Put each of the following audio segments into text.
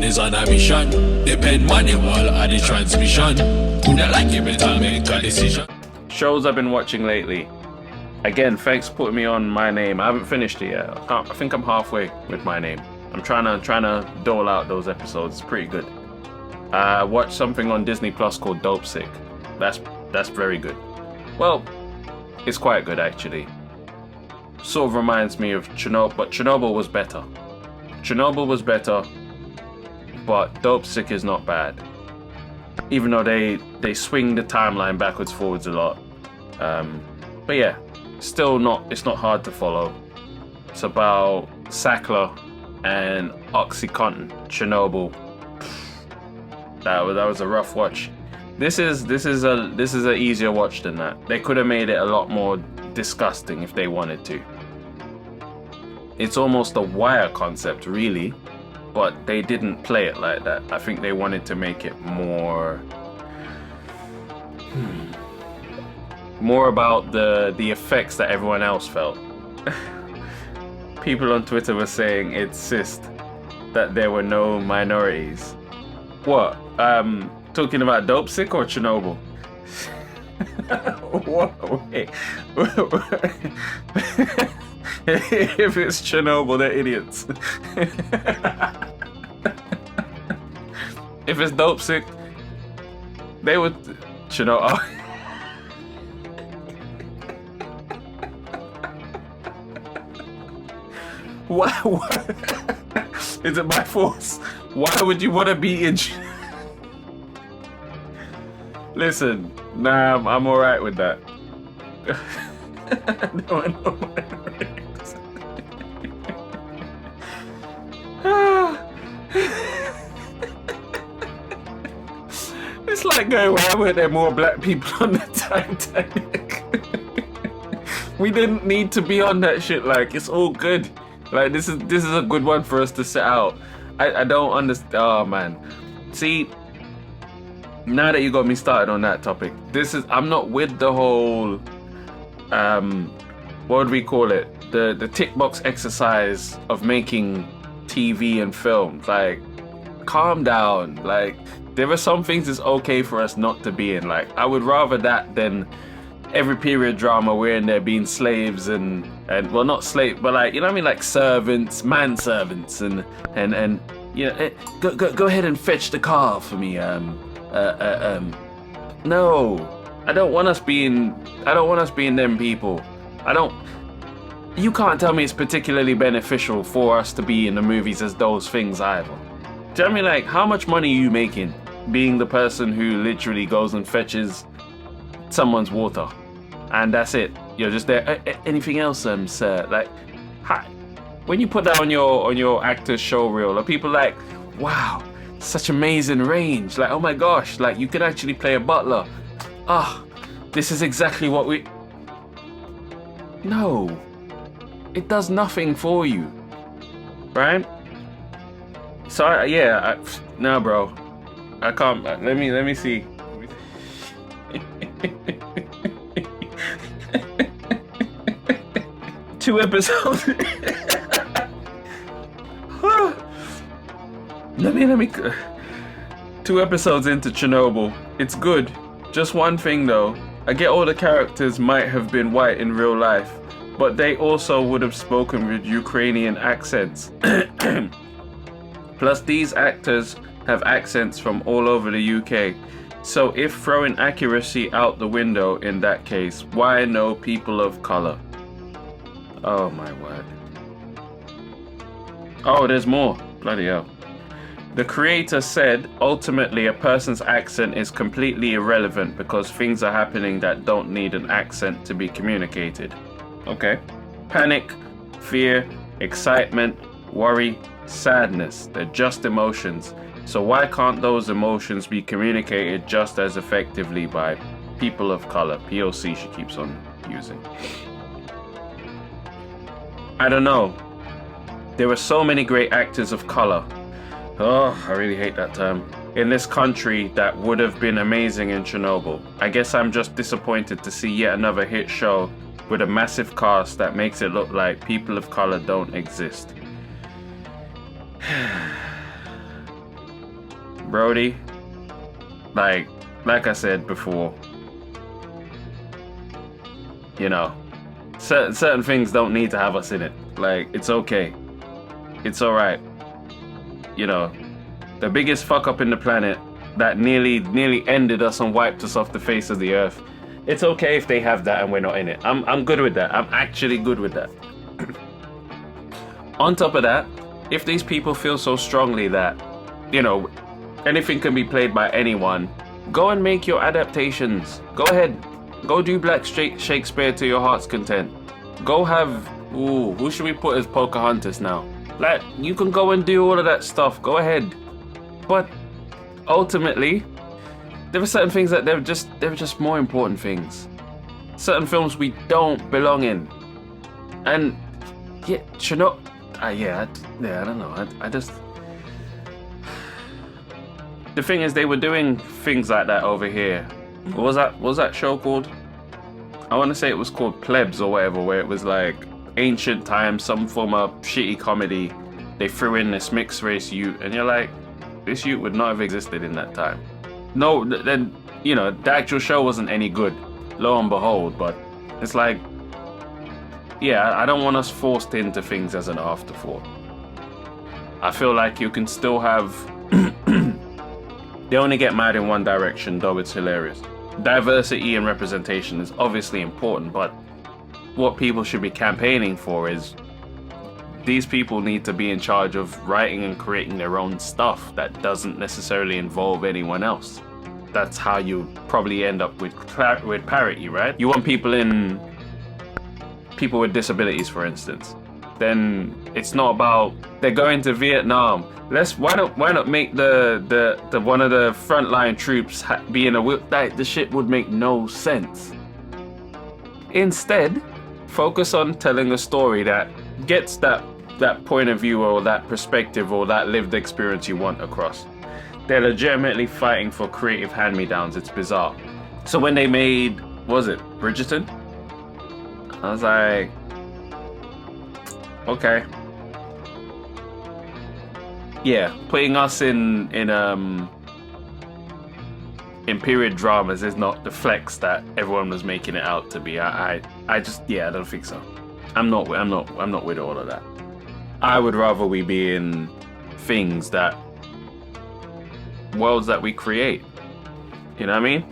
is on a mission. Depend manual on the transmission. Who not like it, better make a decision. Shows I've been watching lately. Again, thanks for putting me on My Name. I haven't finished it yet. I think I'm halfway with My Name. I'm trying to dole out those episodes. It's pretty good. I watched something on Disney Plus called Dope Sick. That's very good. Well, it's quite good actually. Sort of reminds me of Chernobyl, but Chernobyl was better. Chernobyl was better, but Dope Sick is not bad. Even though they swing the timeline backwards forwards a lot. But yeah, still it's not hard to follow. It's about Sackler and OxyContin. Chernobyl. That was a rough watch. This is a easier watch than that. They could have made it a lot more disgusting if they wanted to. It's almost a Wire concept, really, but they didn't play it like that. I think they wanted to make it more about the effects that everyone else felt. People on Twitter were saying insist that there were no minorities. What? Talking about Dope Sick or Chernobyl? What? Wait. If it's Chernobyl, they're idiots. If it's Dope Sick, they would Chernobyl. Why? Is it by force? Why would you want to be in? Listen, nah, I'm alright with that. No, I know my rights. It's like going, why were there more black people on the Titanic? We didn't need to be on that shit. Like, it's all good. Like, this is a good one for us to set out. I don't understand. Oh man, see, now that you got me started on that topic, I'm not with the whole what would we call it, the Tickbox exercise of making TV and films. Like, calm down. Like, there are some things it's okay for us not to be in. Like, I would rather that than every period drama we're in there being slaves and well, not slave, but like, you know what I mean, like servants, manservants, and you know, go ahead and fetch the car for me. No, I don't want us being them people. You can't tell me it's particularly beneficial for us to be in the movies as those things either. Tell me, like, how much money are you making being the person who literally goes and fetches someone's water, and that's it? You're just there. Anything else, sir? Like, hi. When you put that on your actor's show reel, are people like, wow, such amazing range? Like, oh my gosh, like you could actually play a butler. This is exactly what we. No, it does nothing for you, right? So no, bro, I can't. Let me see. 2 episodes. let me 2 episodes into Chernobyl. It's good. Just one thing though. I get all the characters might have been white in real life, but they also would have spoken with Ukrainian accents. Plus, these actors have accents from all over the UK. So if throwing accuracy out the window in that case, why no people of color? Oh my word. Oh, there's more. Bloody hell. The creator said, ultimately a person's accent is completely irrelevant because things are happening that don't need an accent to be communicated. Okay. Panic, fear, excitement, worry, sadness. They're just emotions. So why can't those emotions be communicated just as effectively by people of color? POC she keeps on using. I don't know. There were so many great actors of color. Oh, I really hate that term. In this country that would have been amazing in Chernobyl. I guess I'm just disappointed to see yet another hit show with a massive cast that makes it look like people of color don't exist. Brody, like I said before, you know, certain things don't need to have us in it. Like, it's okay. It's alright. You know, the biggest fuck up in the planet that nearly ended us and wiped us off the face of the earth. It's okay if they have that and we're not in it. I'm good with that. I'm actually good with that. On top of that, if these people feel so strongly that, you know, anything can be played by anyone, go and make your adaptations. Go ahead. Go do Black Shakespeare to your heart's content. Go have... Ooh, who should we put as Pocahontas now? Like, you can go and do all of that stuff. Go ahead. But ultimately, there are certain things that they're just more important things. Certain films we don't belong in. And yeah, I don't know. I just... The thing is, they were doing things like that over here. What was that show called? I want to say it was called Plebs or whatever, where it was like ancient times, some form of shitty comedy. They threw in this mixed race youth, and you're like, this youth would not have existed in that time. No, then, you know, the actual show wasn't any good, lo and behold, but it's like, yeah, I don't want us forced into things as an afterthought. I feel like you can still have... They only get mad in one direction, though it's hilarious. Diversity and representation is obviously important, but what people should be campaigning for is these people need to be in charge of writing and creating their own stuff that doesn't necessarily involve anyone else. That's how you probably end up with parity, right? You want people with disabilities, for instance. Then it's not about they're going to Vietnam. Why not make the one of the frontline troops be in a whip? The shit would make no sense. Instead, focus on telling a story that gets that point of view or that perspective or that lived experience you want across. They're legitimately fighting for creative hand-me-downs. It's bizarre. So when they made, was it Bridgerton? I was like, okay. Yeah, putting us in period dramas is not the flex that everyone was making it out to be. I don't think so. I'm not with all of that. I would rather we be in worlds that we create. You know what I mean?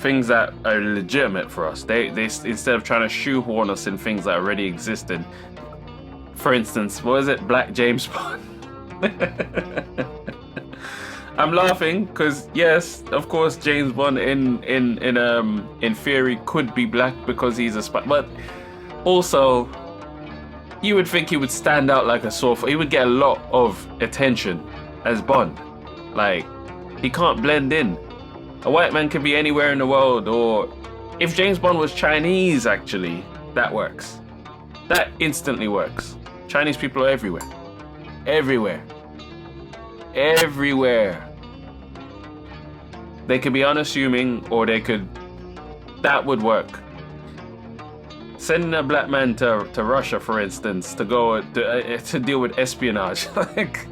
Things that are legitimate for us. They instead of trying to shoehorn us in things that already existed. For instance, what is it? Black James Bond. I'm laughing because yes, of course, James Bond in theory could be black because he's a spy, but also you would think he would stand out like a sore thumb. He would get a lot of attention as Bond. Like, he can't blend in. A white man could be anywhere in the world, or if James Bond was Chinese, actually, that works. That instantly works. Chinese people are everywhere. Everywhere. Everywhere. They could be unassuming, or that would work. Sending a black man to Russia, for instance, to go to deal with espionage. Like,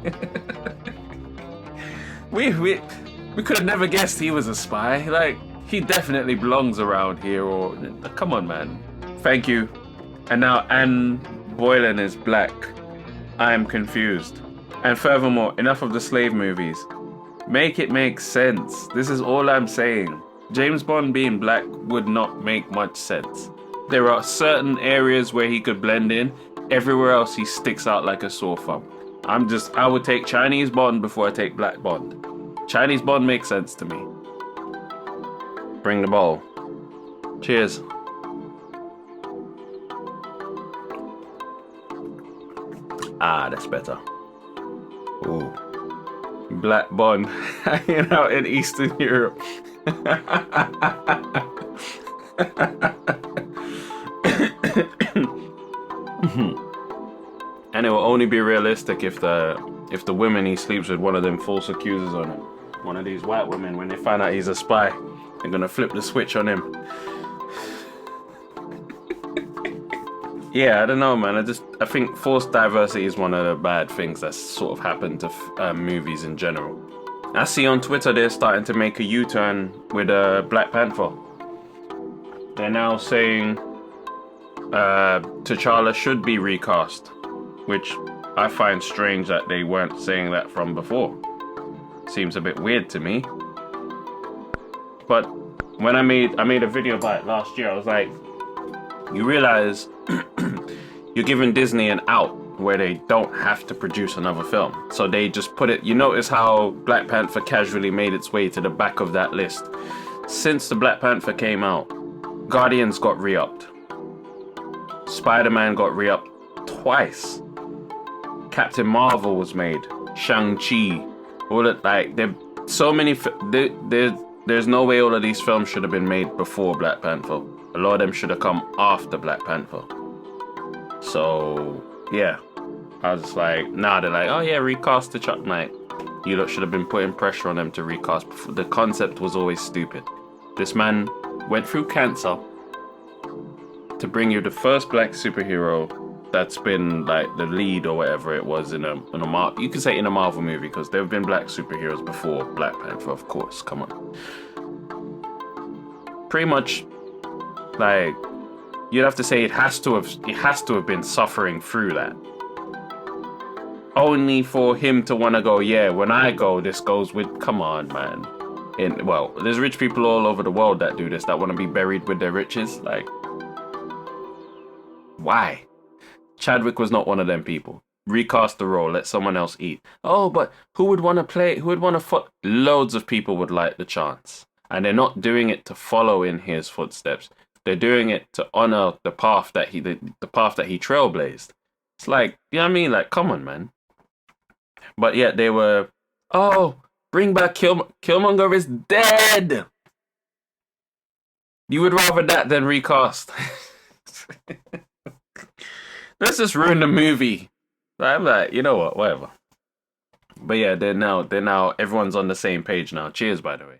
we could have never guessed he was a spy. Like, he definitely belongs around here. Or come on, man. Thank you. And now Anne Boleyn is black. I am confused. And furthermore, enough of the slave movies. Make it make sense. This is all I'm saying. James Bond being black would not make much sense. There are certain areas where he could blend in. Everywhere else he sticks out like a sore thumb. I would take Chinese Bond before I take black Bond. Chinese Bond makes sense to me. Bring the bowl. Cheers. Ah, that's better. Ooh. Black Bond hanging out in Eastern Europe. And it will only be realistic if the women he sleeps with, one of them false accusers on him. One of these white women, when they find out he's a spy, they're gonna flip the switch on him. Yeah, I don't know, man. I think forced diversity is one of the bad things that's sort of happened to movies in general. I see on Twitter they're starting to make a U-turn with Black Panther. They're now saying T'Challa should be recast, which I find strange that they weren't saying that from before. Seems a bit weird to me. But when I made a video about it last year, I was like, you realize you're giving Disney an out where they don't have to produce another film. So they just put it, you notice how Black Panther casually made its way to the back of that list. Since the Black Panther came out, Guardians got re-upped. Spider-Man got re-upped twice. Captain Marvel was made. Shang-Chi. All that, like, there so many, there's no way all of these films should have been made before Black Panther. A lot of them should have come after Black Panther. So, yeah. I was just like, nah, they're like, oh yeah, recast the Chuck Knight. You lot should have been putting pressure on them to recast. The concept was always stupid. This man went through cancer to bring you the first black superhero that's been like the lead or whatever it was in a Marvel. You can say in a Marvel movie because there have been black superheroes before Black Panther, of course. Come on. Pretty much, like, you'd have to say it has to have been suffering through that. Only for him to want to go, yeah, when I go, this goes with, come on, man. Well, there's rich people all over the world that do this, that want to be buried with their riches. Like, why? Chadwick was not one of them people. Recast the role, let someone else eat. Oh, but who would want to play? Who would want to? Loads of people would like the chance, and they're not doing it to follow in his footsteps. They're doing it to honor the path that he trailblazed. It's like, you know what I mean? Like, come on, man. But yet they were, oh, bring back Killmonger is dead. You would rather that than recast. Let's just ruin the movie. I'm like, you know what, whatever. But yeah, they're now everyone's on the same page now. Cheers, by the way.